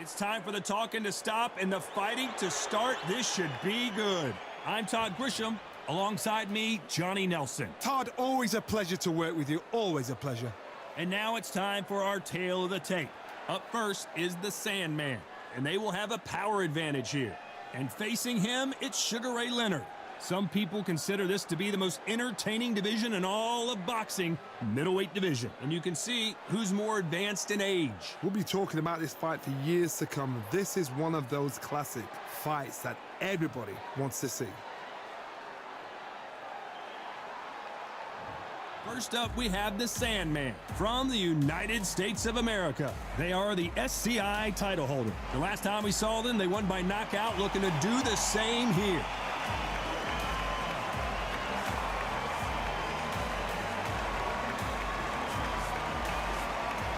It's time for the talking to stop and the fighting to start. This should be good. I'm Todd Grisham. Alongside me, Johnny Nelson. Todd, always a pleasure to work with you. Always a pleasure. And now it's time for our tale of the tape. Up first is the Sandman, and they will have a power advantage here. And facing him, it's Sugar Ray Leonard. Some people consider this to be the most entertaining division in all of boxing, middleweight division. And you can see who's more advanced in age. We'll be talking about this fight for years to come. This is one of those classic fights that everybody wants to see. First up, we have the Sandman from the United States of America. They are the SCI title holder. The last time we saw them, they won by knockout, looking to do the same here.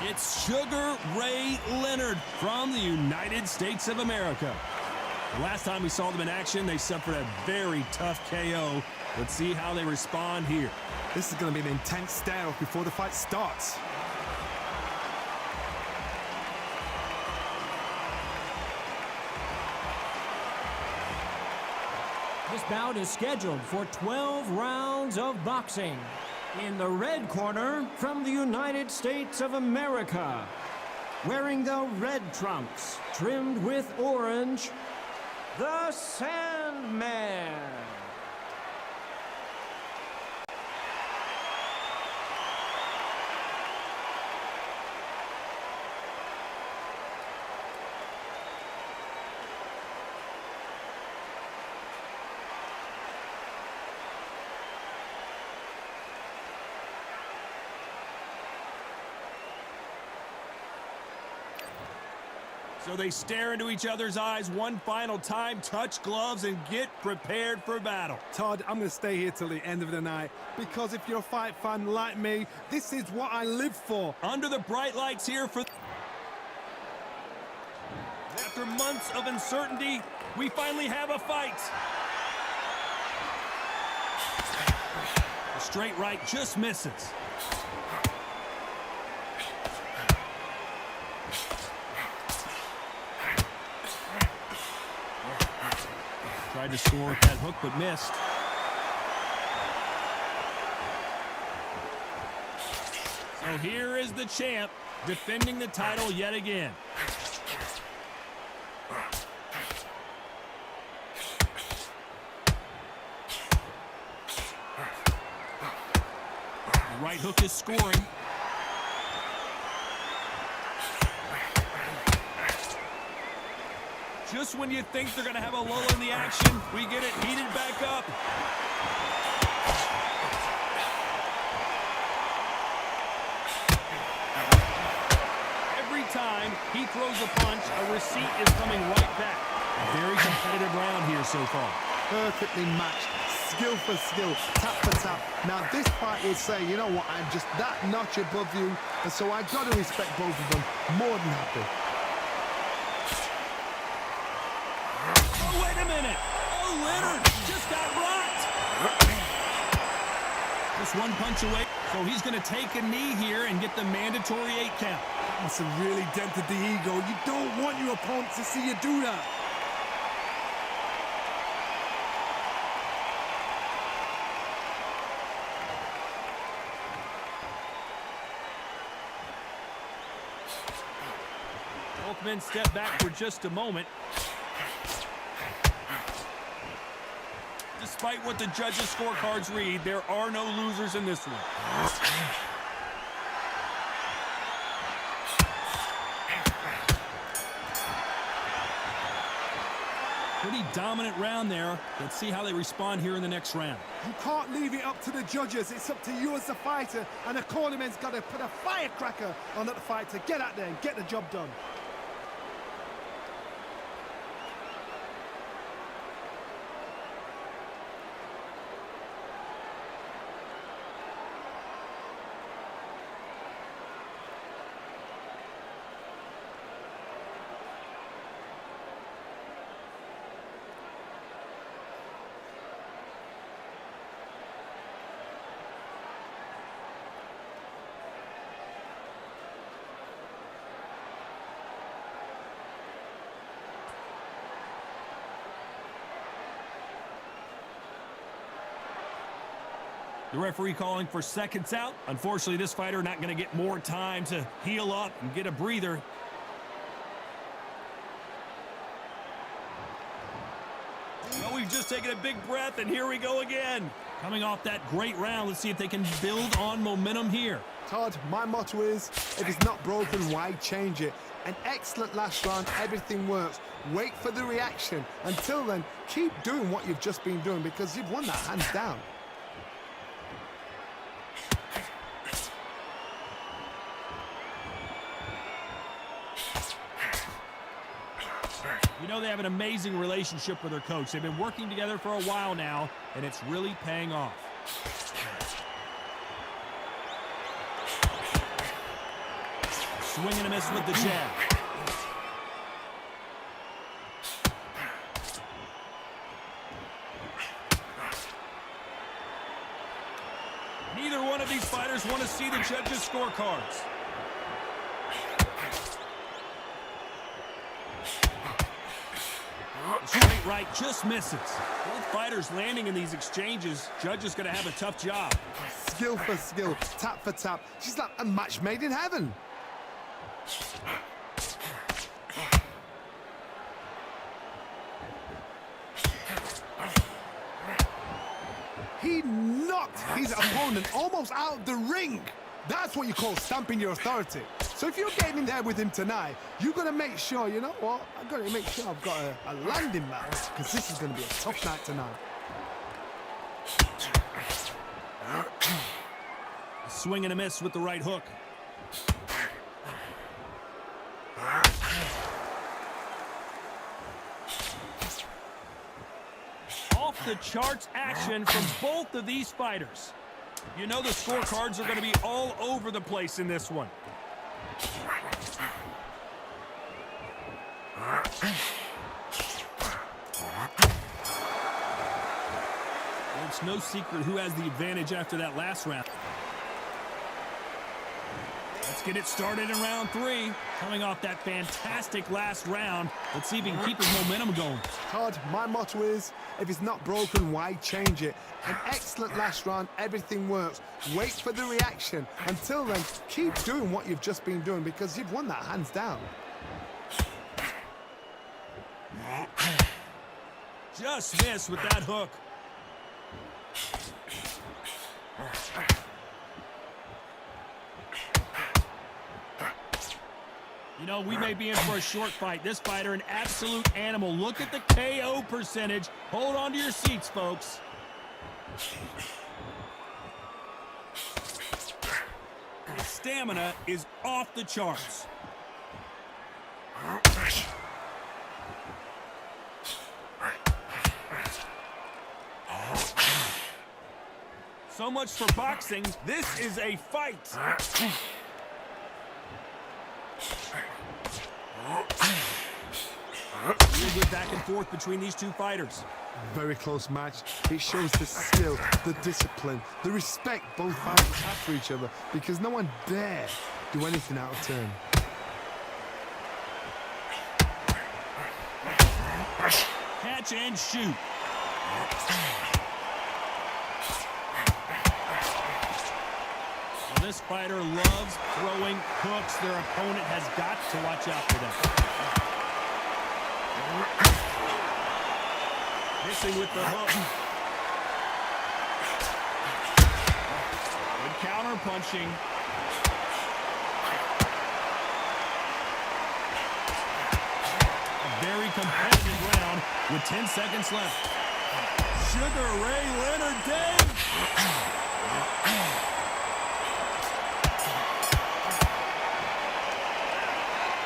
It's Sugar Ray Leonard from the United States of America. The last time we saw them in action, they suffered a very tough KO. Let's see how they respond here. This is going to be an intense standoff before the fight starts. This bout is scheduled for 12 rounds of boxing. In the red corner, from the United States of America, wearing the red trunks, trimmed with orange, the Sandman. So they stare into each other's eyes one final time, touch gloves, and get prepared for battle. Todd, I'm going to stay here till the end of the night because if you're a fight fan like me, this is what I live for. Under the bright lights here for... After months of uncertainty, we finally have a fight. The straight right just misses. Tried to score with that hook, but missed. So here is the champ, defending the title yet again. The right hook is scoring. Just when you think they're going to have a lull in the action, we get it heated back up. Every time he throws a punch, a receipt is coming right back. A very competitive round here so far. Perfectly matched, skill for skill, tap for tap. Now this fight will say, you know what, I'm just that notch above you, and so I've got to respect both of them more than happy. Wait a minute! Oh, Leonard just got rocked! Just one punch away, so he's going to take a knee here and get the mandatory 8 count. Must have really dented the ego. You don't want your opponent to see you do that. Both men step back for just a moment. Despite what the judges' scorecards read, there are no losers in this one. Pretty dominant round there. Let's see how they respond here in the next round. You can't leave it up to the judges. It's up to you as the fighter, and the cornerman's got to put a firecracker on that fight to get out there and get the job done. The referee calling for seconds out. Unfortunately, this fighter not going to get more time to heal up and get a breather. Oh, we've just taken a big breath, and here we go again. Coming off that great round, let's see if they can build on momentum here. Todd, my motto is, if it's not broken, why change it? An excellent last round, everything works. Wait for the reaction. Until then, keep doing what you've just been doing because you've won that hands down. You know they have an amazing relationship with their coach. They've been working together for a while now, and it's really paying off. Swing and a miss with the jab. Neither one of these fighters want to see the judges' scorecards. Straight right just misses. Both fighters landing in these exchanges. Judge is going to have a tough job. Skill for skill, tap for tap. She's like a match made in heaven. He knocked his opponent almost out of the ring. That's what you call stamping your authority. So if you're getting in there with him tonight, you've got to make sure, you know what? I've got to make sure I've got a landing match because this is going to be a tough night tonight. A swing and a miss with the right hook. Off the charts action from both of these fighters. You know the scorecards are going to be all over the place in this one. It's no secret who has the advantage after that last round. Let's get it started in round 3. Coming off that fantastic last round, let's see if he can keep his momentum going. Todd, my motto is, if it's not broken, why change it? An excellent last round, everything works. Wait for the reaction. Until then, keep doing what you've just been doing because you've won that hands down. Just missed with that hook. You know, we may be in for a short fight. This fighter, an absolute animal. Look at the KO percentage. Hold on to your seats, folks. His stamina is off the charts. So much for boxing. This is a fight. Real good back and forth between these two fighters. Very close match. It shows the skill, the discipline, the respect both fighters have for each other because no one dare do anything out of turn. Catch and shoot. Well, this fighter loves throwing hooks. Their opponent has got to watch out for that. Missing with the hook. Good counter punching. A very competitive round with 10 seconds left. Sugar Ray Leonard Dave.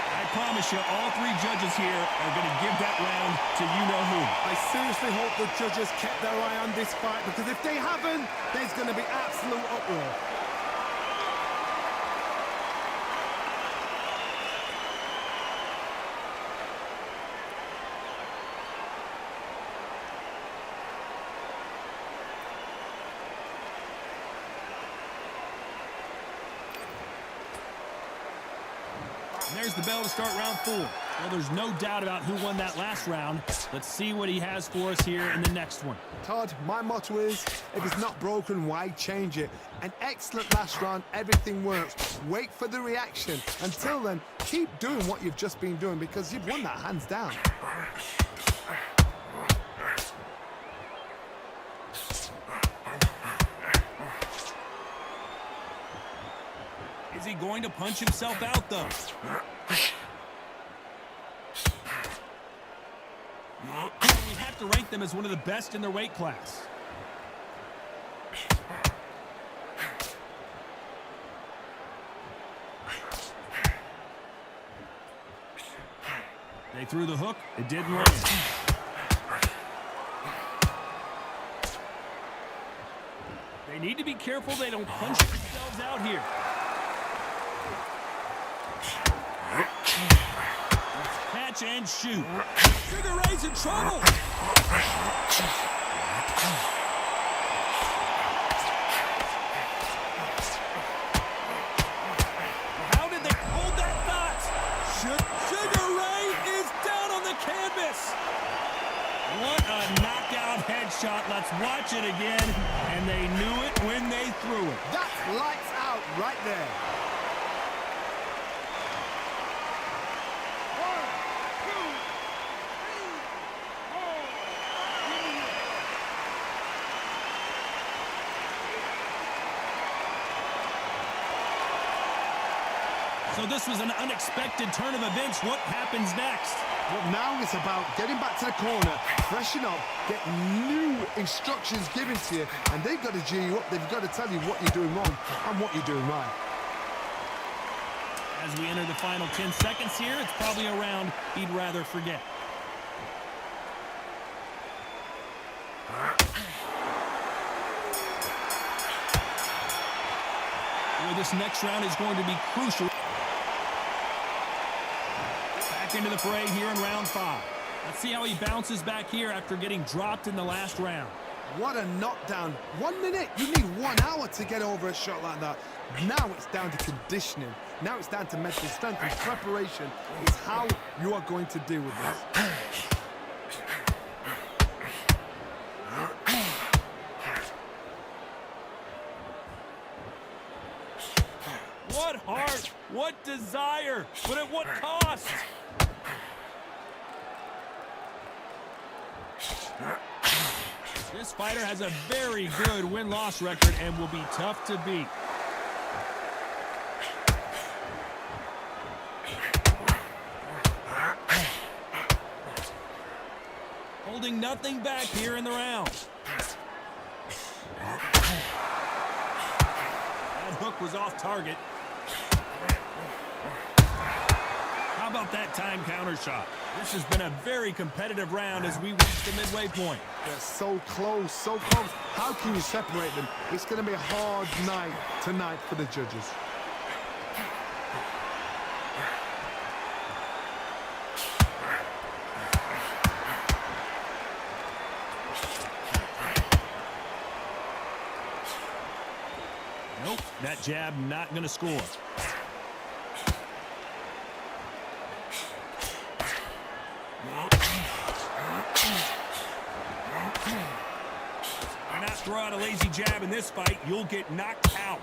I promise you, all 3 judges here are going to give that round to you-know-who. I seriously hope the judges kept their eye on this fight because if they haven't, there's going to be absolute uproar. And there's the bell to start round 4. Well, there's no doubt about who won that last round. Let's see what he has for us here in the next one. Todd, my motto is, if it's not broken, why change it? An excellent last round, everything works. Wait for the reaction. Until then, keep doing what you've just been doing because you've won that hands down. Is he going to punch himself out, though? We have to rank them as one of the best in their weight class. They threw the hook. It didn't land. They need to be careful they don't punch themselves out here. Catch and shoot. Sugar Ray's in trouble. How did they hold that thought? Sugar Ray is down on the canvas. What a knockout headshot. Let's watch it again. And they knew it when they threw it. That's lights out right there. So this was an unexpected turn of events. What happens next? Well, now it's about getting back to the corner, freshen up, get new instructions given to you, and they've got to G you up. They've got to tell you what you're doing wrong and what you're doing right. As we enter the final 10 seconds here, it's probably a round he'd rather forget. Well, this next round is going to be crucial. Back into the fray here in round 5. Let's see how he bounces back here after getting dropped in the last round. What a knockdown. 1 minute, you need 1 hour to get over a shot like that. Now it's down to conditioning. Now it's down to mental strength, and preparation is how you are going to deal with this. What heart, what desire, but at what cost? This fighter has a very good win-loss record and will be tough to beat. Holding nothing back here in the round. That hook was off target. How about that time counter shot? This has been a very competitive round as we reach the midway point. They're so close, so close. How can you separate them? It's going to be a hard night tonight for the judges. Nope, that jab not going to score. Why not throw out a lazy jab in this fight? You'll get knocked out.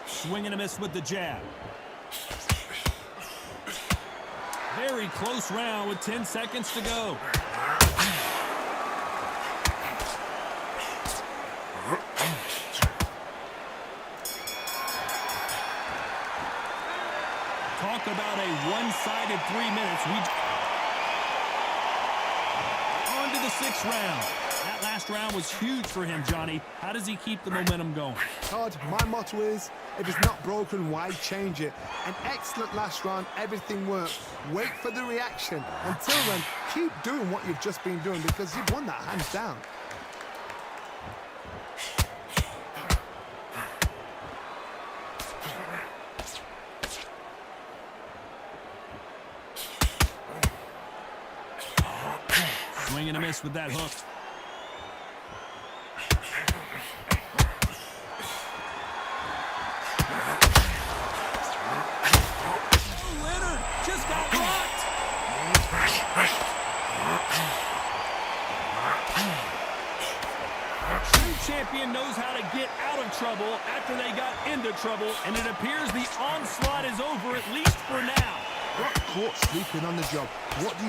Swing and a miss with the jab. Very close round with 10 seconds to go. Talk about a one-sided 3 minutes. On to the 6th round. That last round was huge for him, Johnny. How does he keep the momentum going? Todd, my motto is, if it's not broken, why change it? An excellent last round, everything works. Wait for the reaction. Until then, keep doing what you've just been doing because you've won that hands down. Swing and a miss with that hook. champion knows how to get out of trouble after they got into trouble, and it appears the onslaught is over, at least for now. Got caught sleeping on the job. What do?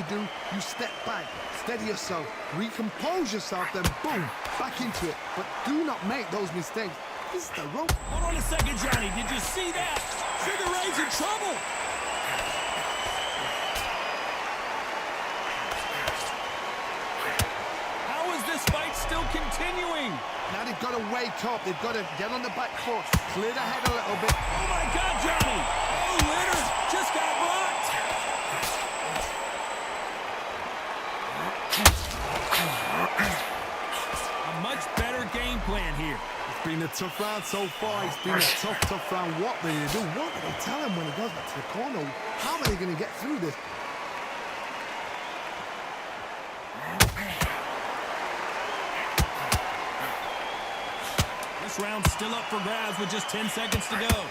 You step back, steady yourself, recompose yourself, then boom, back into it. But do not make those mistakes. This is the rope. Hold on a second, Johnny. Did you see that? Sugar Ray's in trouble. How is this fight still continuing? Now they've got to wake up. They've got to get on the back foot, clear the head a little bit. Oh, my God, Johnny. Oh, Leonard just got rocked. A much better game plan here. It's been a tough round so far. It's been a tough round. What do they do? What do they tell him when he goes back to the corner? How are they going to get through this? This round's still up for grabs with just 10 seconds to go.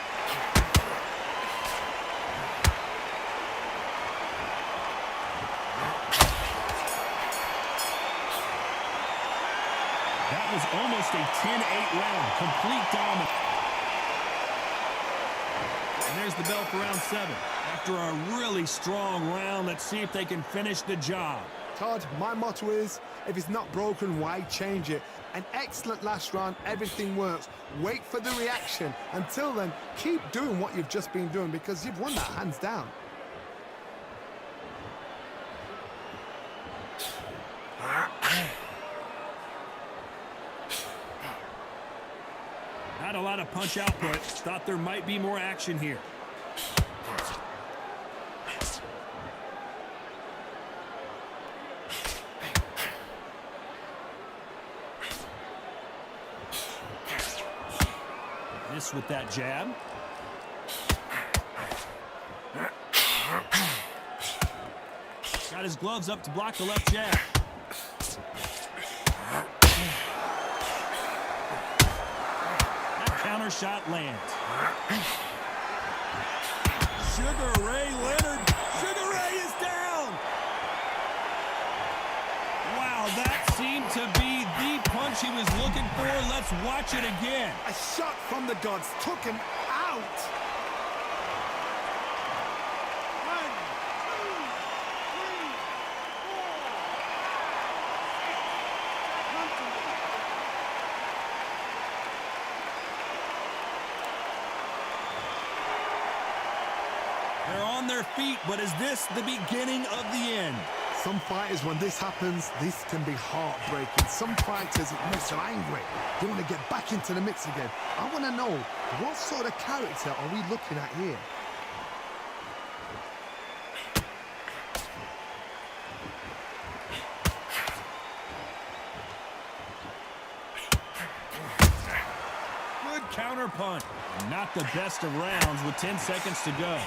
That was almost a 10-8 round. Complete dominance. And there's the bell for round 7. After a really strong round, let's see if they can finish the job. Todd, my motto is, if it's not broken, why change it? An excellent last round, everything works. Wait for the reaction. Until then, keep doing what you've just been doing because you've won that hands down. Not a lot of punch output. Thought there might be more action here. This with that jab. Got his gloves up to block the left jab. That counter shot lands. Sugar Ray Leonard. Sugar Ray is down. Wow, that seemed to be the punch he was looking for. Let's watch it again. A shot from the gods took him out. 1, 2, 3, 4. They're on their feet, but is this the beginning of the end? Some fighters, when this happens, this can be heartbreaking. Some fighters, it makes them angry. They want to get back into the mix again. I want to know, what sort of character are we looking at here? Good counter punch. Not the best of rounds with 10 seconds to go.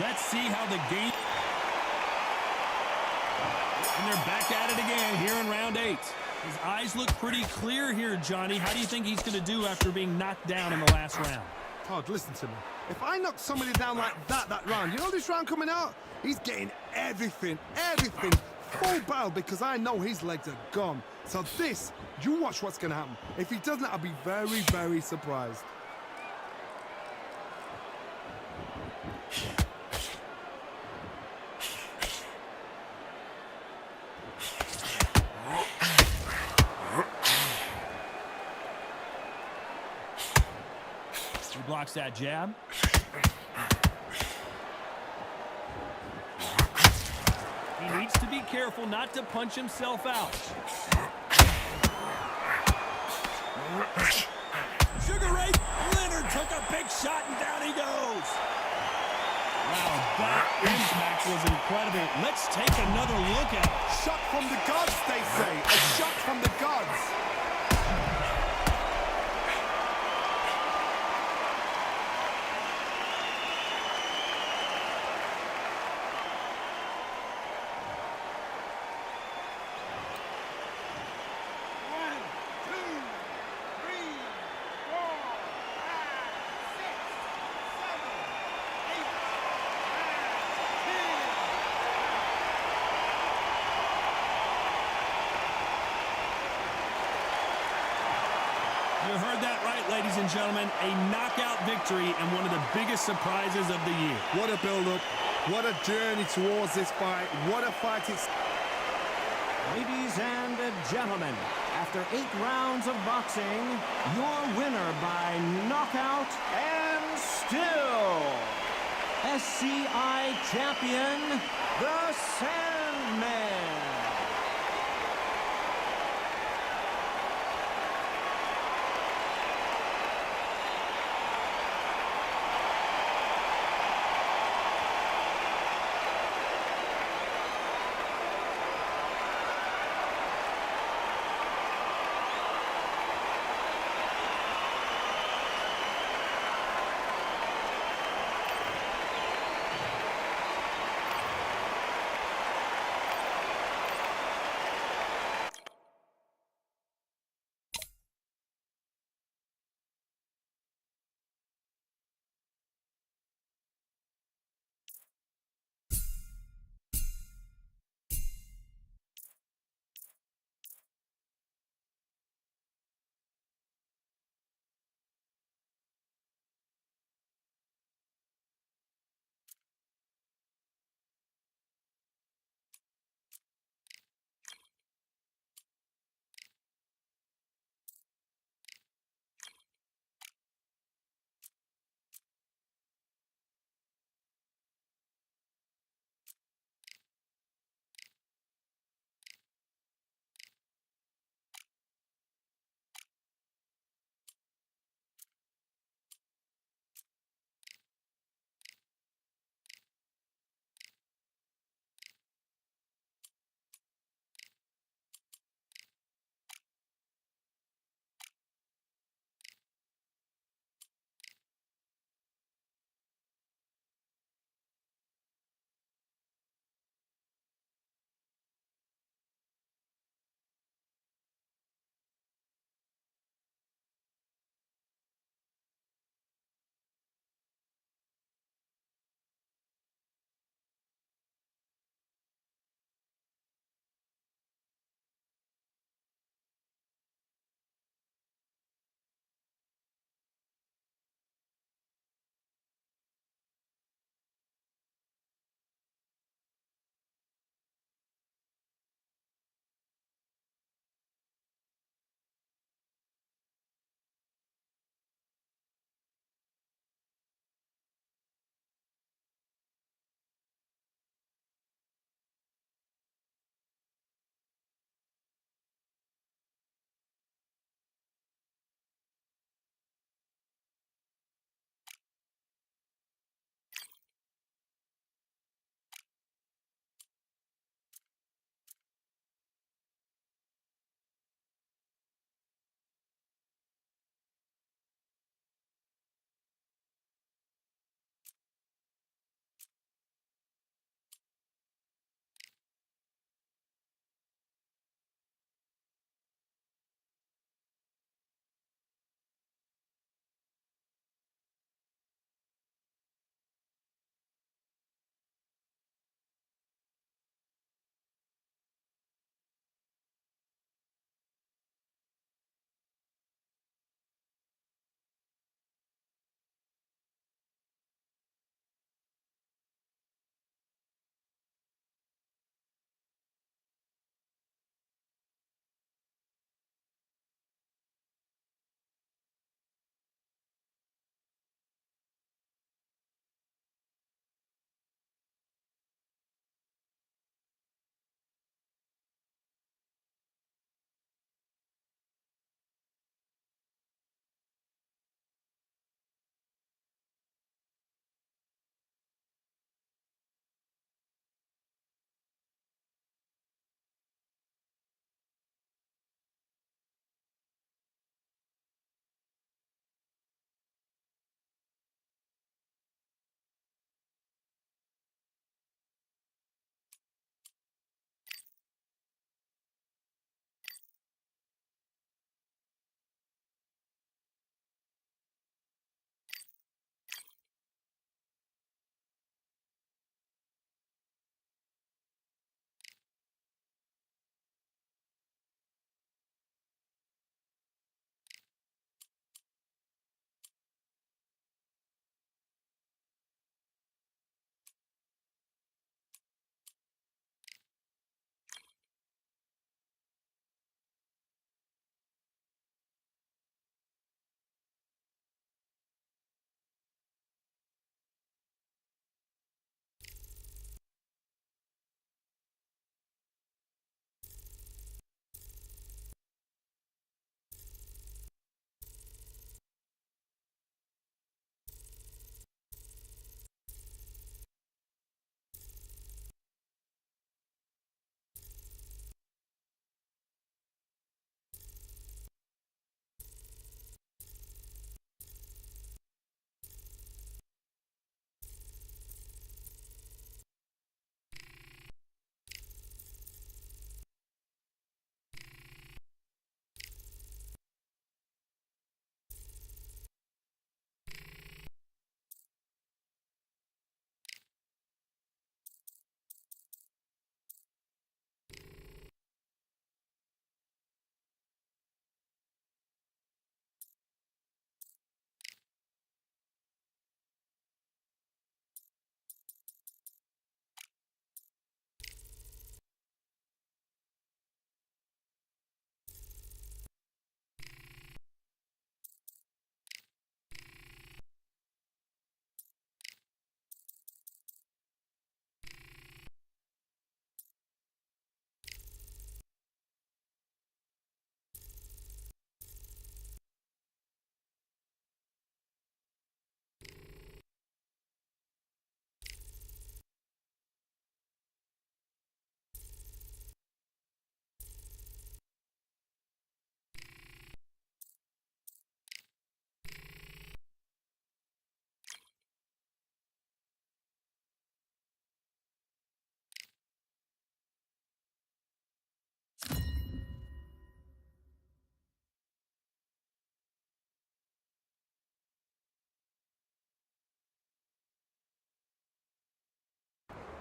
Let's see how the game... And they're back at it again here in round 8. His eyes look pretty clear here, Johnny. How do you think he's going to do after being knocked down in the last round? Todd, listen to me. If I knock somebody down like that round, you know this round coming out? He's getting everything, full barrel because I know his legs are gone. So this, you watch what's going to happen. If he doesn't, I'll be very, very surprised. He blocks that jab. He needs to be careful not to punch himself out. Sugar Ray Leonard took a big shot and down he goes. Wow, that impact was incredible. Let's take another look at it. Shot from the gods, they say. A shot from the gods. You heard that right, ladies and gentlemen. A knockout victory and one of the biggest surprises of the year. What a build-up. What a journey towards this fight. What a fight it's... Ladies and gentlemen, after 8 rounds of boxing, your winner by knockout and still SCI champion, the Sandman.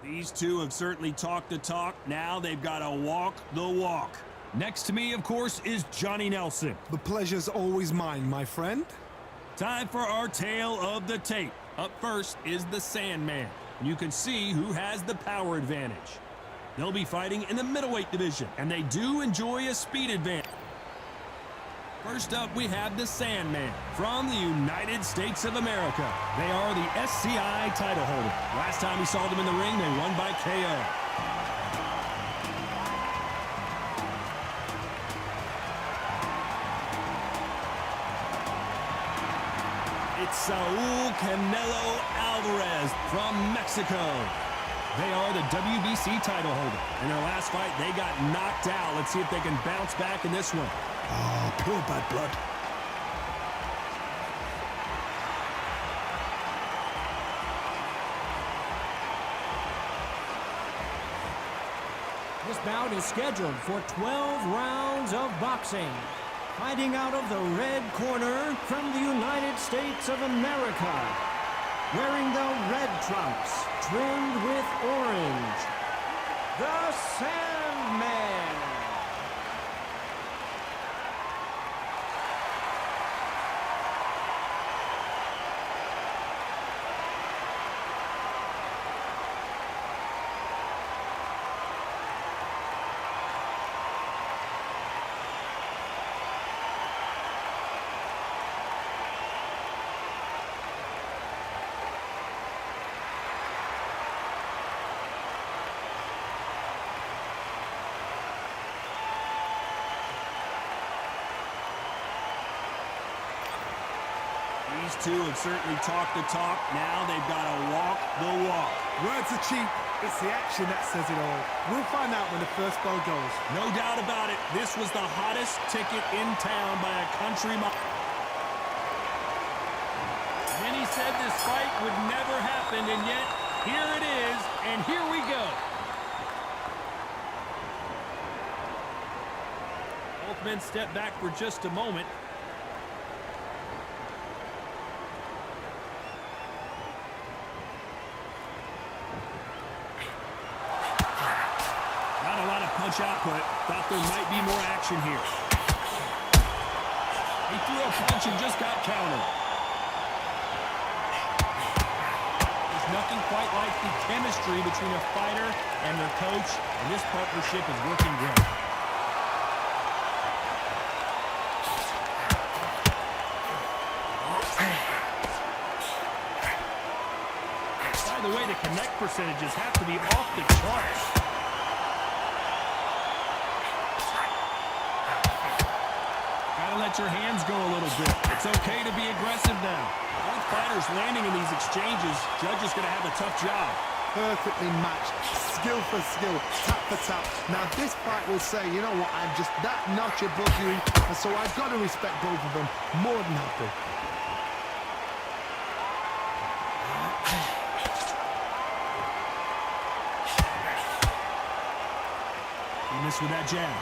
These two have certainly talked the talk. Now they've got to walk the walk. Next to me, of course, is Johnny Nelson. The pleasure's always mine, my friend. Time for our tale of the tape. Up first is the Sandman. You can see who has the power advantage. They'll be fighting in the middleweight division, and they do enjoy a speed advantage. First up, we have the Sandman from the United States of America. They are the SCI title holder. Last time we saw them in the ring, they won by KO. It's Saul Canelo Alvarez from Mexico. They are the WBC title holder. In their last fight, they got knocked out. Let's see if they can bounce back in this one. Oh, pure bad blood. This bout is scheduled for 12 rounds of boxing. Fighting out of the red corner from the United States of America. Wearing the red trunks, trimmed with orange. The Sandman. These two have certainly talked the talk. Now they've got to walk the walk. Words are cheap. It's the action that says it all. We'll find out when the first bell goes. No doubt about it. This was the hottest ticket in town by a country mile. Many said this fight would never happen, and yet here it is, and here we go. Both men step back for just a moment. Punch output. Thought there might be more action here. He threw a punch and just got countered. There's nothing quite like the chemistry between a fighter and their coach, and this partnership is working great. By the way, the connect percentages have to be off the charts. Let your hands go a little bit. It's okay to be aggressive now. Both fighters landing in these exchanges. Judge is going to have a tough job. Perfectly matched. Skill for skill. Tap for tap. Now this fight will say, you know what, I'm just that notch above you. And so I've got to respect both of them. More than happy. He missed with that jab.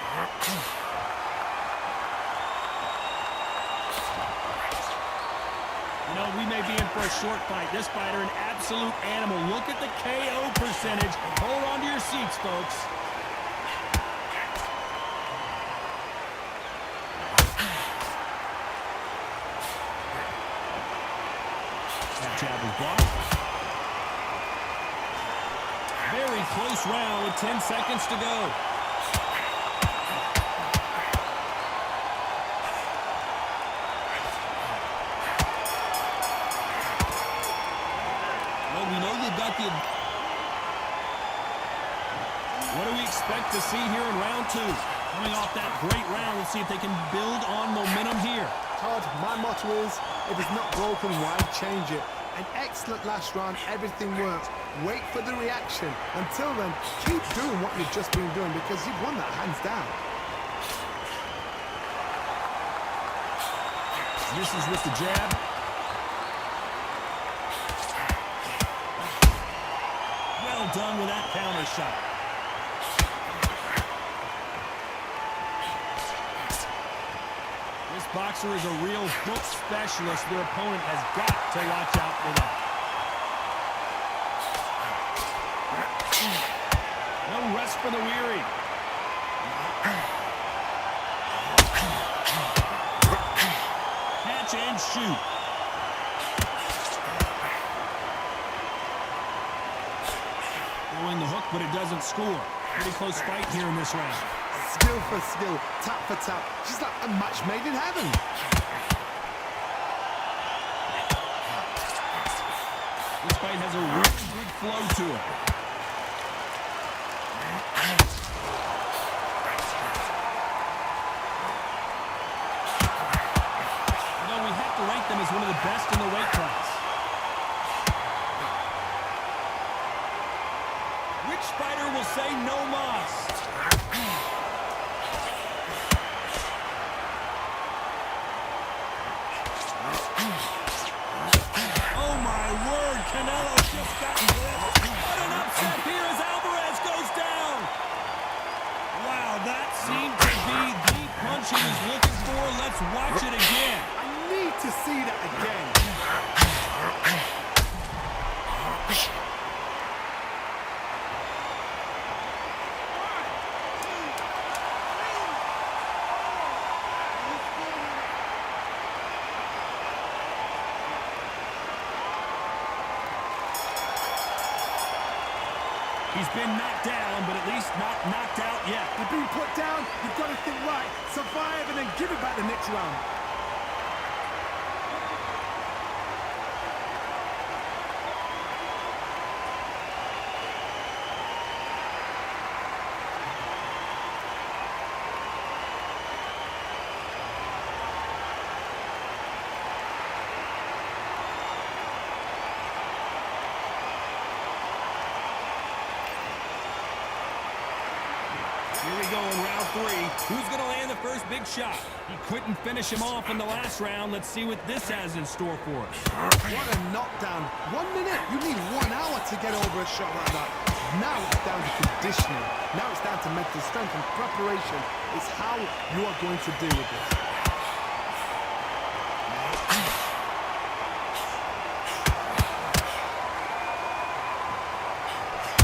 You know, we may be in for a short fight. This fighter, an absolute animal. Look at the KO percentage. Hold on to your seats, folks. That jab was blocked. Very close round with 10 seconds to go. What do we expect to see here in round two? Coming off that great round, let's see if they can build on momentum here. Todd, my motto is, if it's not broken, why change it? An excellent last round, everything works. Wait for the reaction. Until then, keep doing what you've just been doing because you've won that hands down. This is with the jab. Well done with that counter shot. This boxer is a real hook specialist. Their opponent has got to watch out for that. for the weary. Catch and shoot. Throwing the hook, but it doesn't score. Pretty close fight here in this round. Skill for skill, tap for tap. She's like a match made in heaven. This fight has a really good flow to it. Although we have to rank them as one of the best in the weight class. Which fighter will say no mas? Oh my word, Canelo just got blitzed. What an upset here as Alvarez goes down. Wow, that seemed to be the punch he was looking for. Let's watch it again. I need to see that again. He's been knocked down, but at least not knocked out yet. You've been put down, you've got to think right, survive, and then give it back the next round. Here we go in round 3. Who's going to land the first big shot? He couldn't finish him off in the last round. Let's see what this has in store for us. What a knockdown. 1 minute, you need 1 hour to get over a shot like that. Now it's down to conditioning. Now it's down to mental strength and preparation. It's how you are going to deal with this.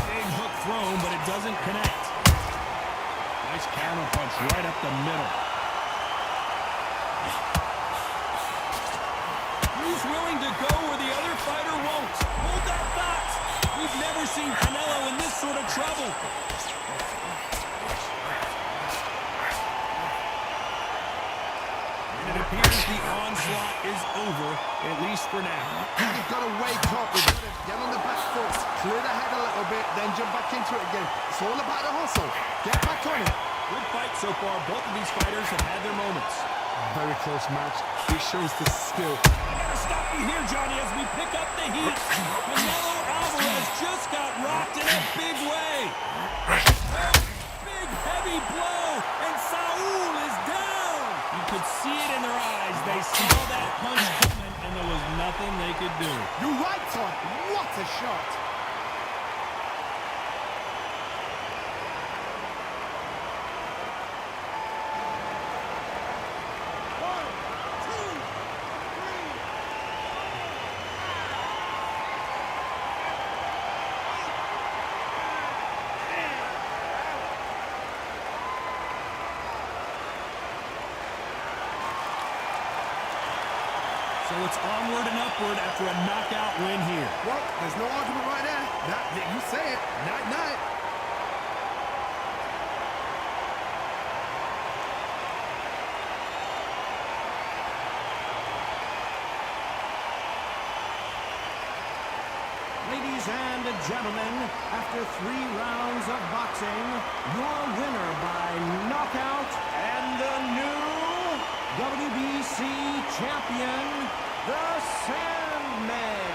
Big hook thrown, but it doesn't connect. Nice counter punch right up the middle. Who's willing to go where the other fighter won't? Hold that thought. We've never seen Canelo in this sort of trouble. And it appears the onslaught is over, at least for now. You've got to wake up. You've got to get on the back foot, clear the head a little bit, then jump back into it again. It's all about the hustle. Get back on it. Good fight so far. Both of these fighters have had their moments. Very close match. It shows the skill. I gotta stop you here, Johnny, as we pick up the heat. Canelo Alvarez just got rocked in a big way. Big, heavy blow, and Saul is down. You could see it in their eyes. They saw that punch coming, and there was nothing they could do. You're right, Todd. What a shot. So it's onward and upward after a knockout win here. Well, there's no argument right there. You say it. Night-night. Ladies and gentlemen, after 3 rounds of boxing, your winner by knockout and the new WBC champion, the Sandman.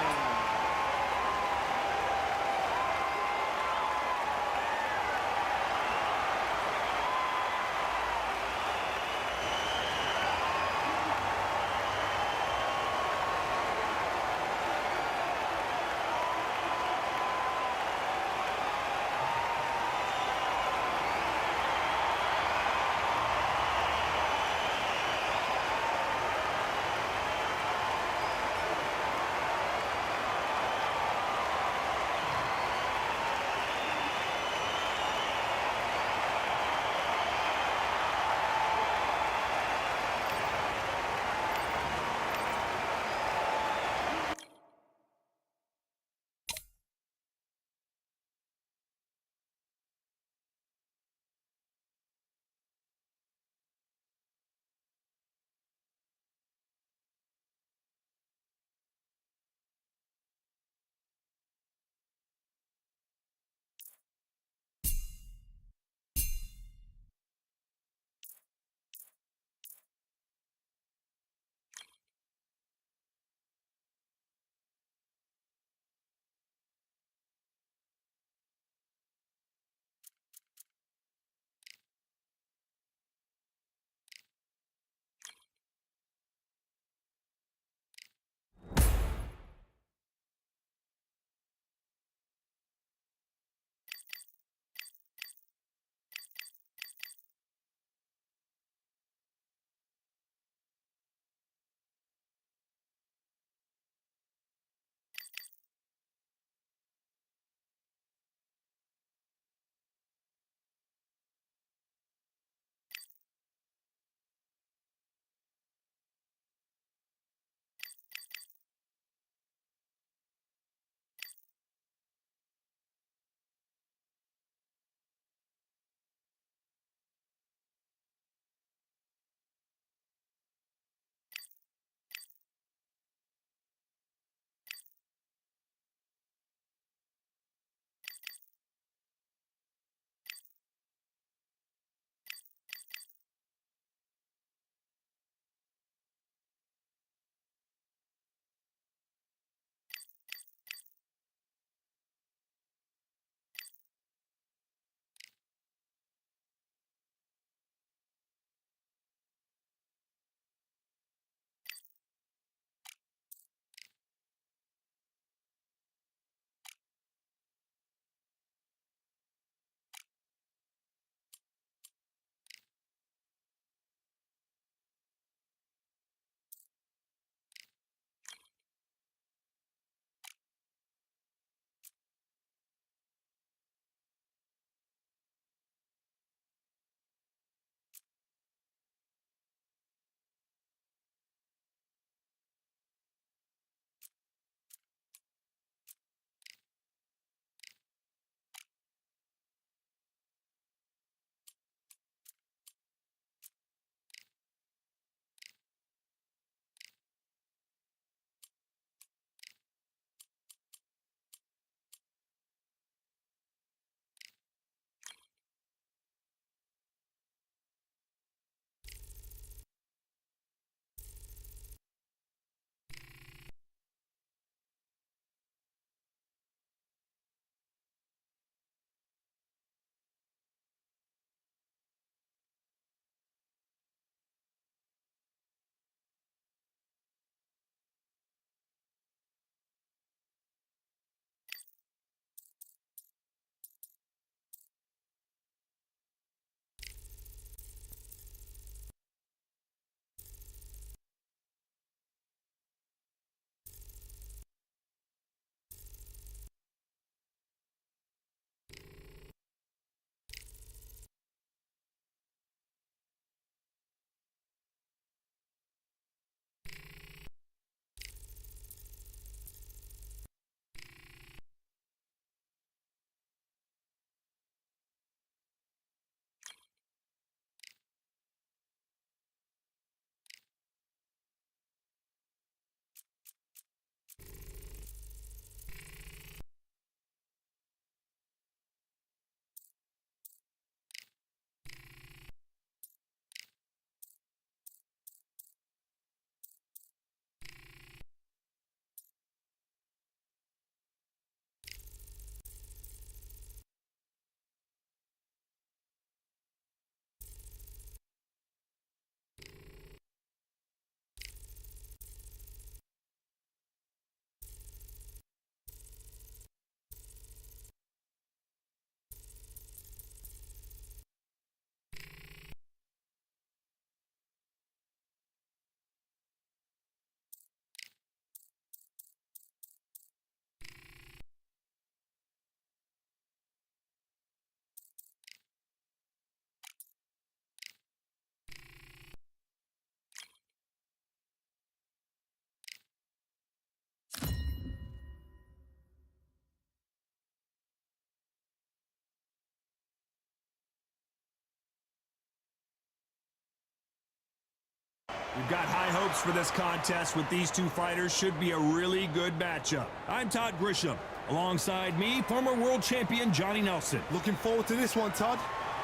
We've got high hopes for this contest with these two fighters. Should be a really good matchup. I'm Todd Grisham. Alongside me, former world champion Johnny Nelson. Looking forward to this one, Todd.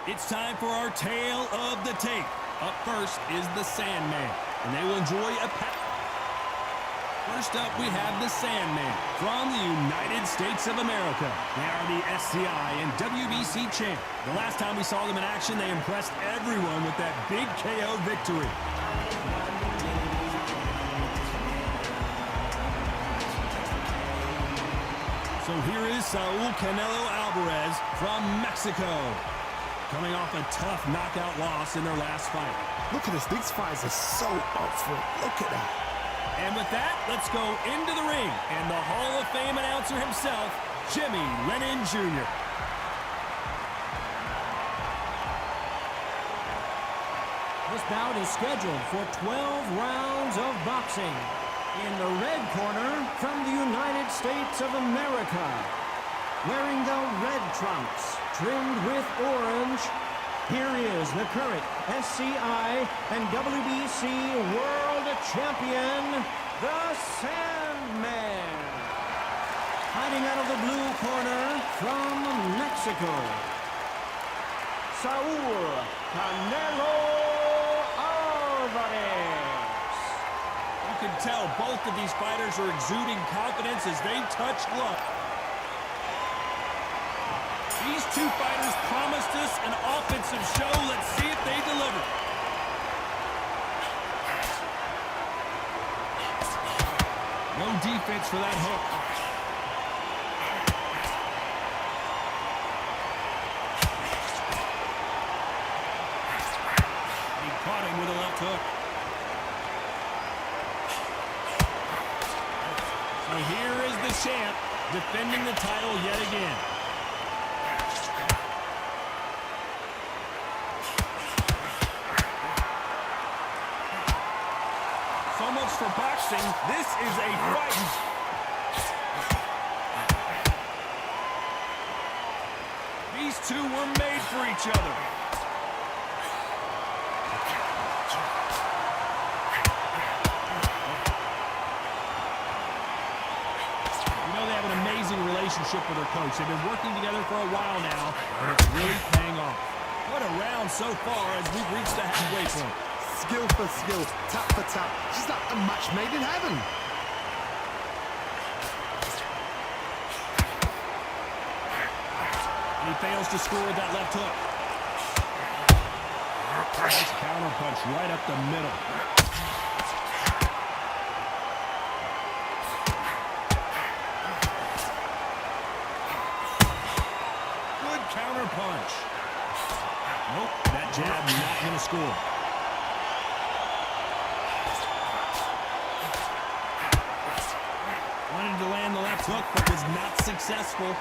It's time for our tale of the tape. Up first is the Sandman, and they will enjoy a First up, we have the Sandman from the United States of America. They are the SCI and WBC champ. The last time we saw them in action, they impressed everyone with that big KO victory. So here is Saul Canelo Alvarez from Mexico, coming off a tough knockout loss in their last fight. Look at this. These fights are so up for it. Look at that. And with that, let's go into the ring. And the Hall of Fame announcer himself, Jimmy Lennon Jr. This bout is scheduled for 12 rounds of boxing. In the red corner, from the United States of America, wearing the red trunks, trimmed with orange, here is the current SCI and WBC World Champion, the Sandman. Hiding out of the blue corner from Mexico, Saul Canelo Alvarez. You can tell both of these fighters are exuding confidence as they touch gloves. These two fighters promised us an offensive show. Let's see if they deliver. No defense for that hook. He caught him with a left hook. So here is the champ defending the title yet again. So much for boxing. This is a fight. These two were made for each other. You know, they have an amazing relationship with their coach. They've been working together for a while now, and it's really paying off. What a round so far as we've reached the halfway point. Skill for skill, tap for tap. Just like a match made in heaven. He fails to score with that left hook. Nice counter punch right up the middle. Good counter punch. Nope, that jab not going to score. Wanted to land the left hook, but was not successful.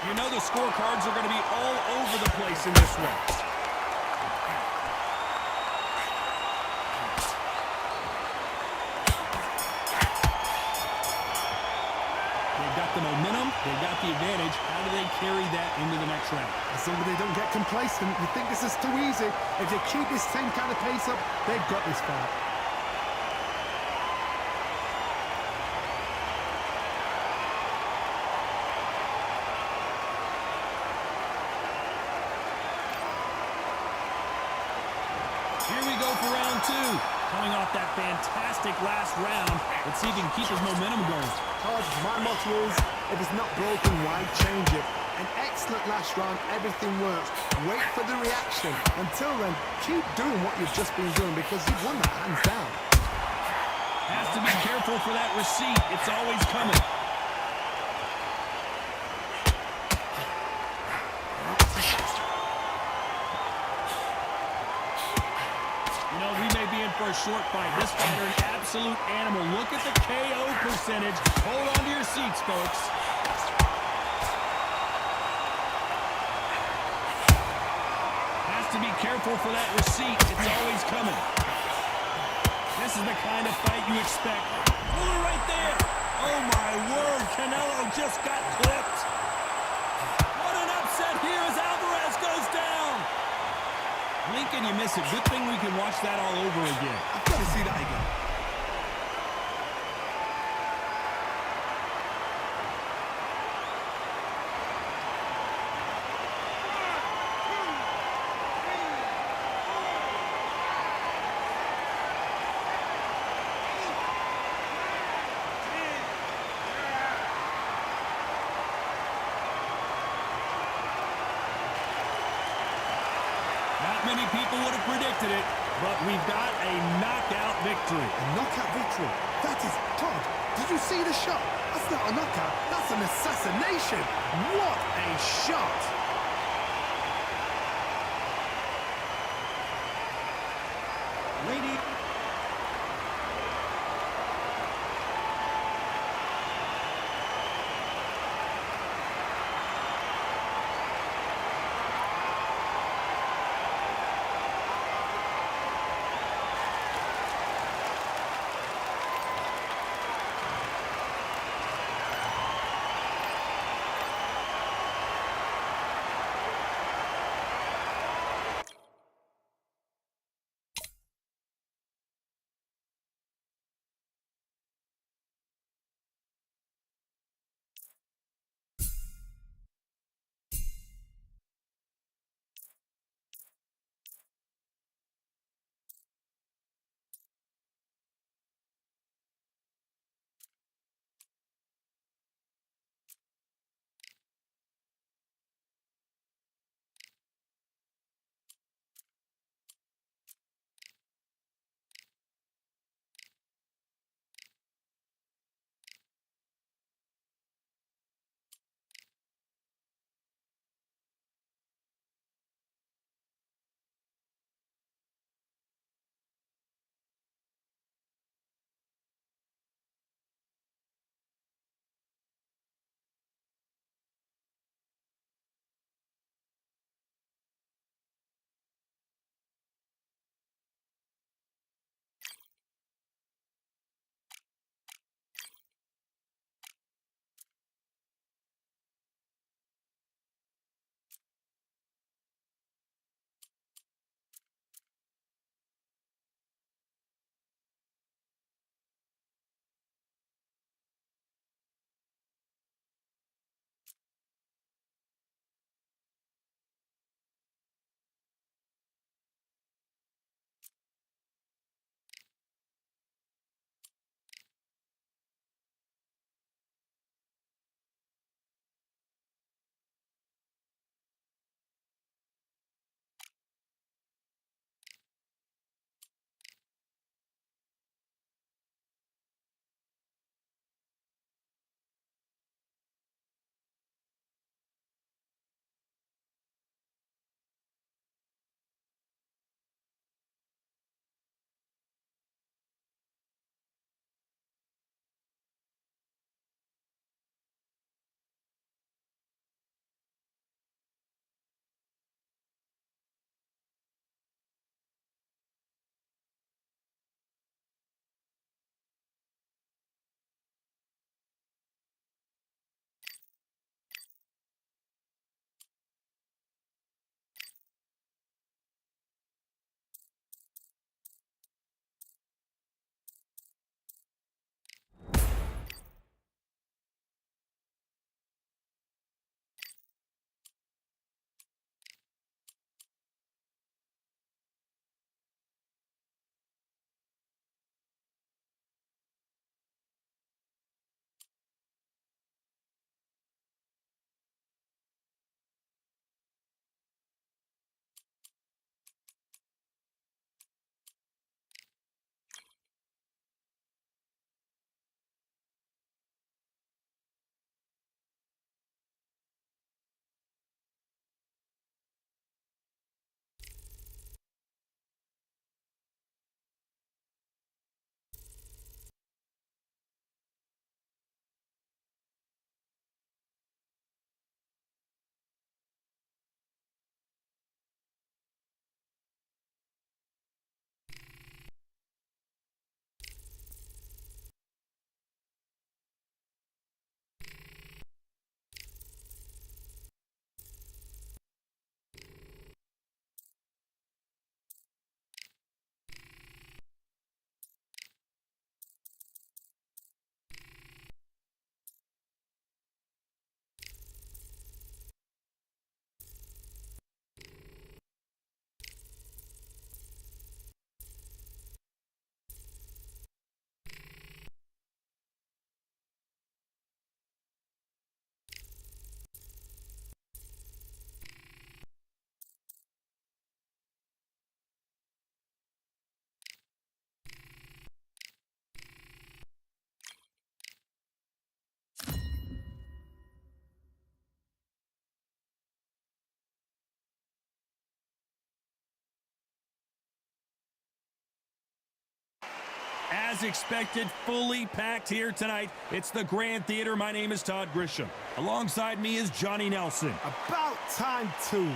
You know the scorecards are going to be all over the place in this one. They've got the momentum, they've got the advantage. How do they carry that into the next round? As long as they don't get complacent, you think this is too easy. If they keep this same kind of pace up, they've got this fight. Here we go for round two. Coming off that fantastic last round, let's see if he can keep his momentum going. Todd, my motto is, if it's not broken, why change it? An excellent last round, everything works. Wait for the reaction. Until then, keep doing what you've just been doing because you've won that hands down. Has to be careful for that receipt. It's always coming. You know, we may be in for a short fight. This fighter, an absolute animal. Look at the KO percentage. Hold on to your seats, folks. Has to be careful for that receipt. It's always coming. This is the kind of fight you expect. Pull right there. Oh, my word. Canelo just got clipped. What an upset here as Alvarez goes can you miss it? Good thing we can watch that all over again. I've got to see that again. Not many people would have predicted it, but we've got a knockout victory. A knockout victory. That is, Todd, did you see the shot? That's not a knockout, that's an assassination. What a shot. Ladies As expected, fully packed here tonight. It's the Grand Theater. My name is Todd Grisham. Alongside me is Johnny Nelson. About time, too.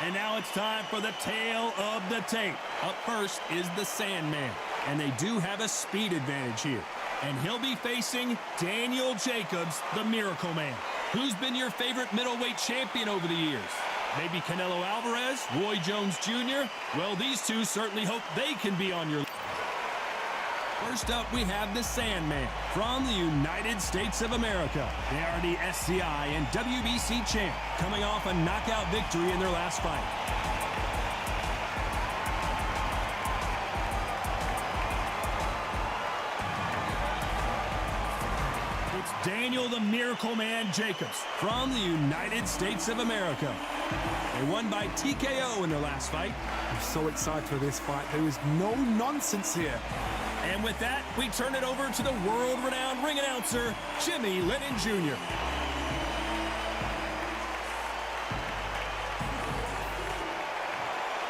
And now it's time for the tale of the tape. Up first is the Sandman, and they do have a speed advantage here. And he'll be facing Daniel Jacobs, the Miracle Man. Who's been your favorite middleweight champion over the years? Maybe Canelo Alvarez, Roy Jones Jr.? Well, these two certainly hope they can be on your list. First up, we have the Sandman from the United States of America. They are the SCI and WBC champ, coming off a knockout victory in their last fight. It's Daniel the Miracle Man Jacobs from the United States of America. They won by TKO in their last fight. I'm so excited for this fight. There is no nonsense here. And with that, we turn it over to the world-renowned ring announcer, Jimmy Lennon Jr.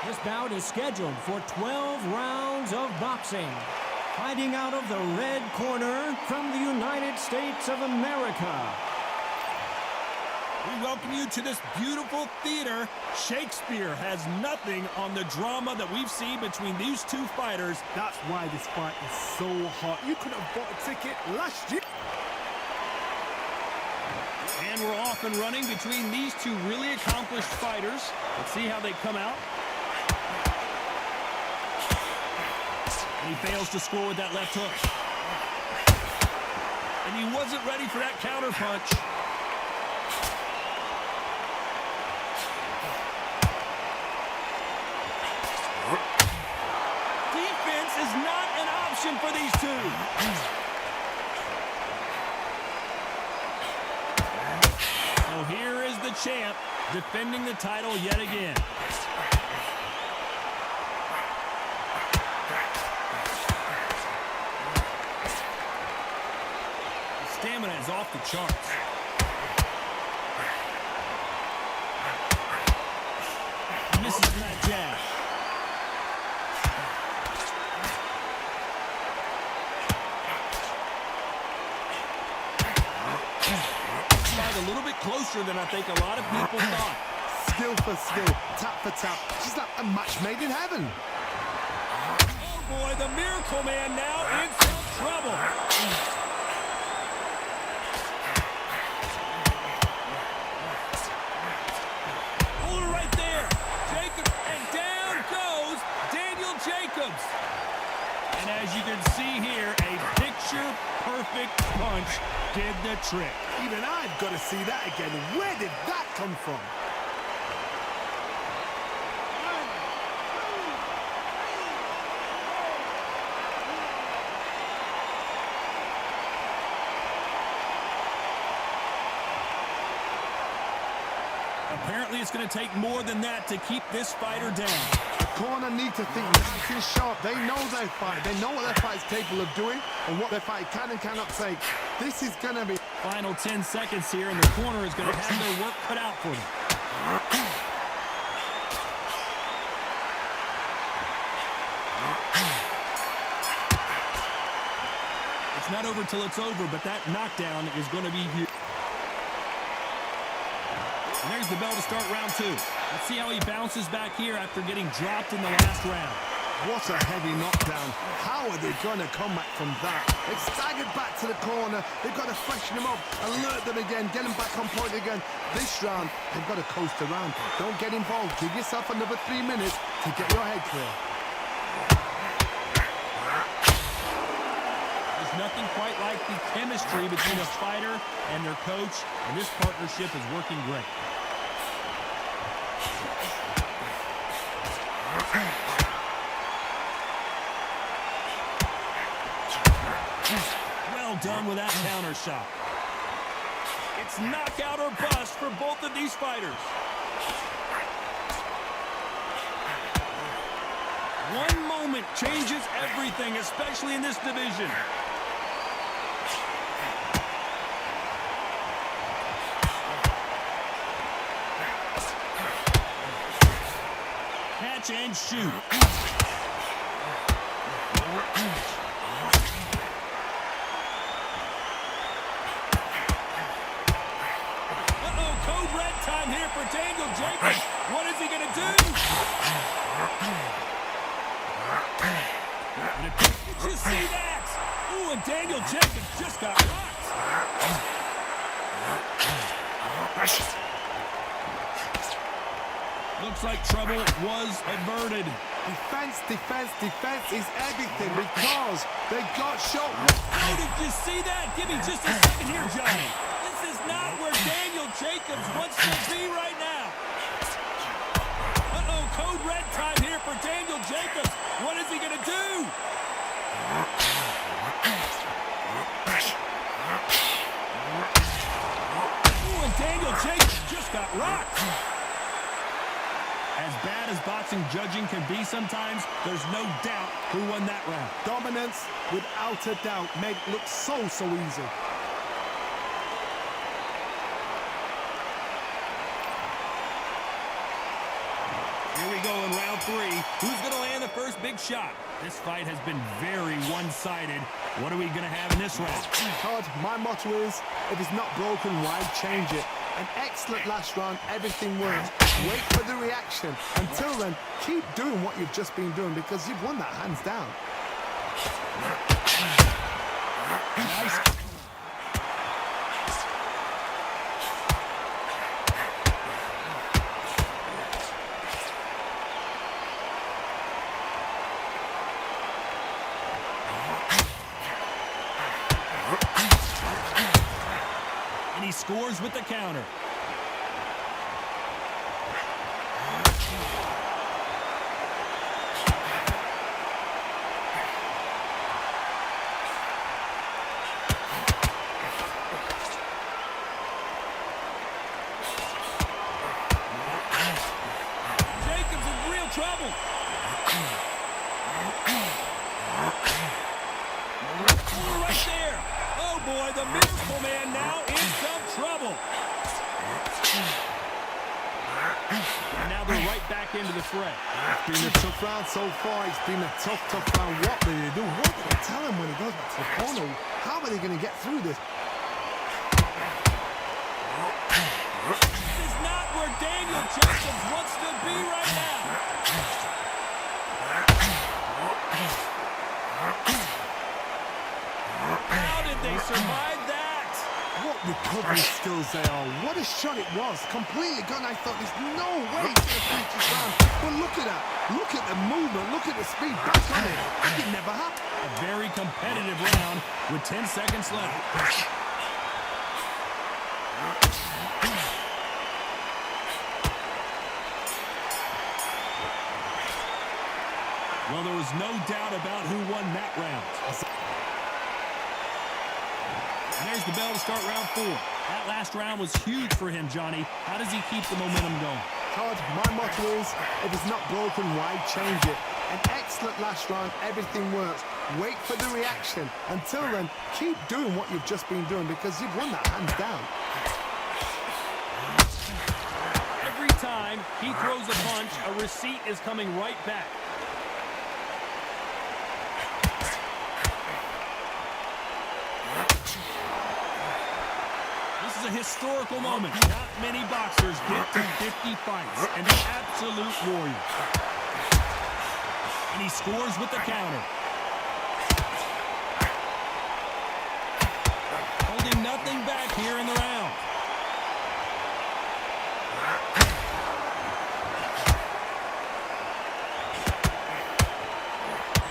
This bout is scheduled for 12 rounds of boxing. Fighting out of the red corner from the United States of America. We welcome you to this beautiful theater. Shakespeare has nothing on the drama that we've seen between these two fighters. That's why this fight is so hot. You could have bought a ticket last year. And we're off and running between these two really accomplished fighters. Let's see how they come out. And he fails to score with that left hook. And he wasn't ready for that counter punch. Defense is not an option for these two. So here is the champ defending the title yet again. Stamina is off the charts. He misses that jab. Fight a little bit closer than I think a lot of people thought. Skill for skill, tap for tap. She's like a match made in heaven. Oh boy, the Miracle Man now in some trouble. And as you can see here, a picture-perfect punch did the trick. Even I've got to see that again. Where did that come from? Apparently, it's going to take more than that to keep this fighter down. Corner need to think nice and sharp. They know their fight. They know what their fight is capable of doing and what their fight can and cannot take. This is going to be... Final 10 seconds here, and the corner is going to have their work cut out for them. It's not over till it's over, but that knockdown is going to be huge. And there's the bell to start round two. Let's see how he bounces back here after getting dropped in the last round. What a heavy knockdown. How are they going to come back from that? They've staggered back to the corner. They've got to freshen them up, alert them again, get them back on point again. This round, they've got to coast around. Don't get involved. Give yourself another 3 minutes to get your head clear. There's nothing quite like the chemistry between a fighter and their coach, and this partnership is working great. Well done with that counter shot. It's knockout or bust for both of these fighters. One moment changes everything, especially in this division. Catch and shoot. for Daniel Jacobs. What is he going to do? Did you see that? Ooh, and Daniel Jacobs just got rocked. Looks like trouble was averted. Defense, defense, defense is everything because they got shot. Oh, did you see that? Give me just a second here, Johnny. This is not where Daniel Jacobs wants to be right now. Uh-oh, code red time here for Daniel Jacobs. What is he going to do? Ooh, and Daniel Jacobs just got rocked. As bad as boxing judging can be sometimes, there's no doubt who won that round. Dominance, without a doubt, made it look so easy. Here we go in round 3. Who's going to land the first big shot? This fight has been very one-sided. What are we going to have in this round? Todd, my motto is, if it's not broken, why change it? An excellent last round, everything works. Wait for the reaction. Until then, keep doing what you've just been doing because you've won that hands down. Nice. And he scores with the counter. Jacobs in real trouble. Ooh, right there. Oh boy, the Miracle Man now in some trouble. And now they're right back into the fray. It's been a tough round so far. It's been a tough round. What do they do? What do they tell him when he goes back to the corner? How are they going to get through this? This is not where Daniel Jacobs wants to be right now. How did they survive that? What recovery skills they are. What a shot it was. Completely gone. I thought there's no way he's going to finish this round. But look at that. Look at the movement. Look at the speed. Back on it. That could never happen. A very competitive round with 10 seconds left. Well, there was no doubt about who won that round. And there's the bell to start round 4. That last round was huge for him, Johnny. How does he keep the momentum going? Todd, my motto is, if it's not broken, why change it? An excellent last round, everything works. Wait for the reaction. Until then, keep doing what you've just been doing because you've won that hands down. Every time he throws a punch, a receipt is coming right back. This is a historical moment. Not many boxers get to 50 fights, and an absolute warrior. And he scores with the counter. Holding nothing back here in the round.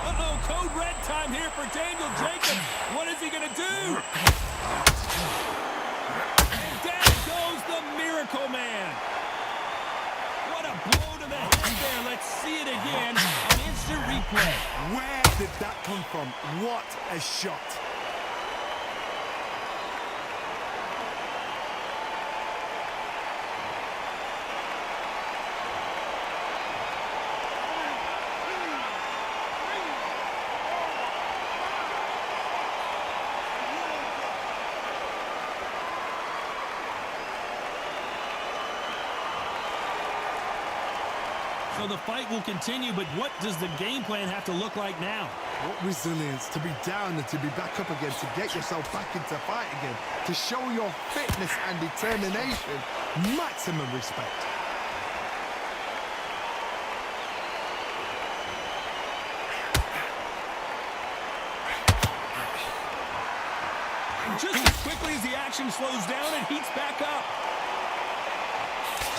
Uh-oh, code red time here for Daniel Jacobs. What is he going to do? And down goes the Miracle Man. What a blow to the head there. Let's see it again. An instant replay. Where did that come from? What a shot. So the fight will continue, but what does the game plan have to look like now? What resilience to be down and to be back up again, to get yourself back into fight again, to show your fitness and determination. Maximum respect. And just as quickly as the action slows down, it heats back up.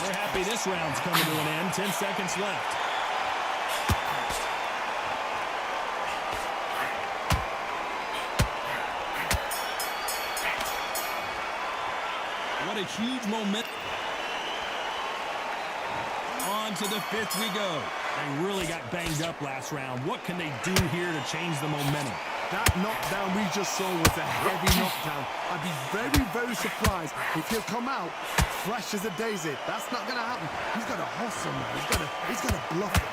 We're happy this round's coming to an end. 10 seconds left. What a huge moment. On to the fifth we go. They really got banged up last round. What can they do here to change the momentum? That knockdown we just saw was a heavy knockdown. I'd be very, very surprised if he'll come out fresh as a daisy. That's not going to happen. He's got to hustle now. He's got to bluff him.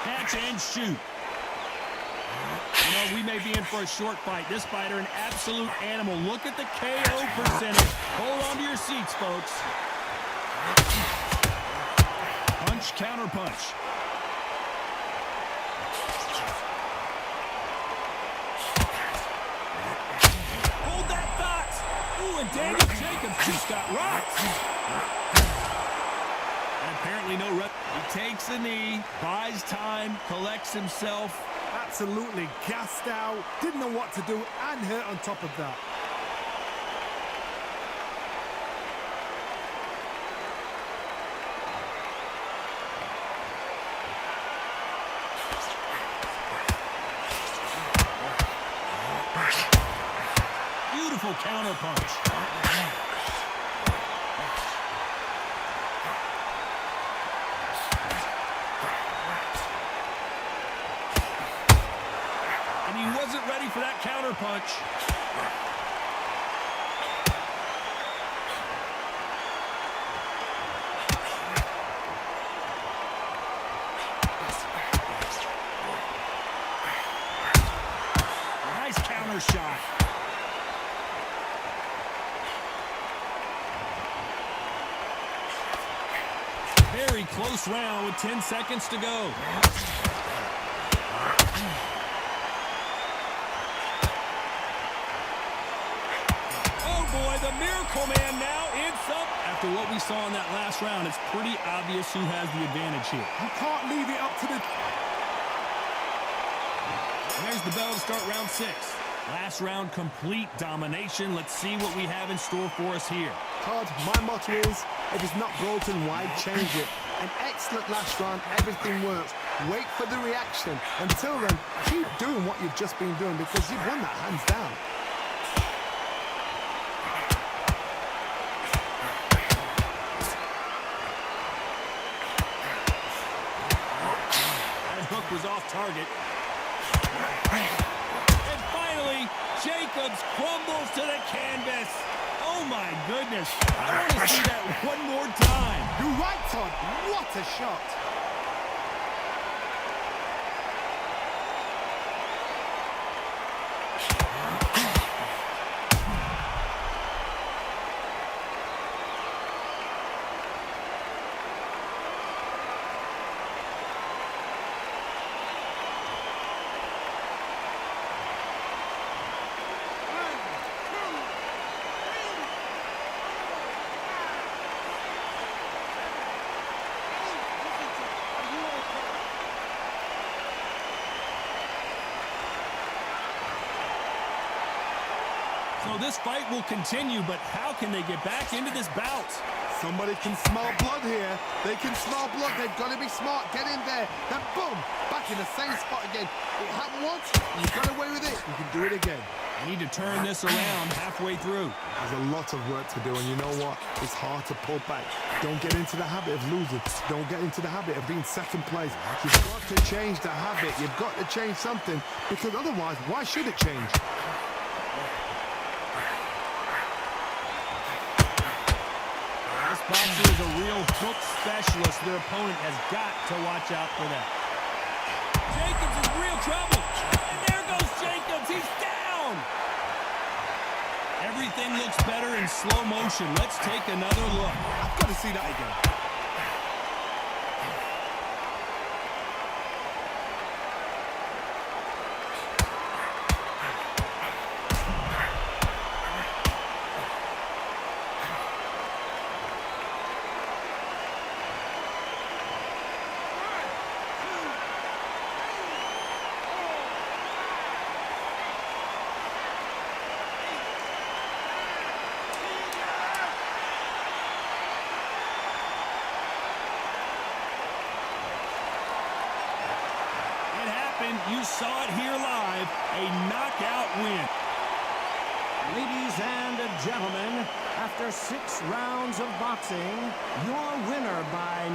Catch and shoot. You know, we may be in for a short fight. This fighter, an absolute animal. Look at the KO percentage. Hold on to your seats, folks. Punch, counter punch. Hold that thought. Ooh, and Daniel Jacobs just got rocked. And apparently no rep. He takes a knee, buys time, collects himself. Absolutely gassed out, didn't know what to do, and hurt on top of that. Beautiful counter punch. Ready for that counter punch. Nice counter shot. Very close round with 10 seconds to go. The Miracle Man now in some. After what we saw in that last round, it's pretty obvious who has the advantage here. You can't leave it up to the... There's the bell to start round 6. Last round, complete domination. Let's see what we have in store for us here. Todd, my motto is, if it's not broken, why change it? An excellent last round, everything works. Wait for the reaction. Until then, keep doing what you've just been doing because you've won that hands down. Was off target. And finally, Jacobs crumbles to the canvas. Oh my goodness. I want to see that one more time. You're right, Todd. What a shot. So this fight will continue, but how can they get back into this bout? Somebody can smell blood here. They can smell blood. They've got to be smart. Get in there. Then boom, back in the same spot again. It happened once. You got away with it. You can do it again. You need to turn this around halfway through. There's a lot of work to do, and you know what? It's hard to pull back. Don't get into the habit of losing. Don't get into the habit of being second place. You've got to change the habit. You've got to change something, because otherwise, why should it change? Boxer is a real hook specialist. Their opponent has got to watch out for that. Jacobs is real trouble. And there goes Jacobs. He's down. Everything looks better in in slow motion. Let's take another look. I've got to see that again. You saw it here live, a knockout win. Ladies and gentlemen, after 6 rounds of boxing, your winner by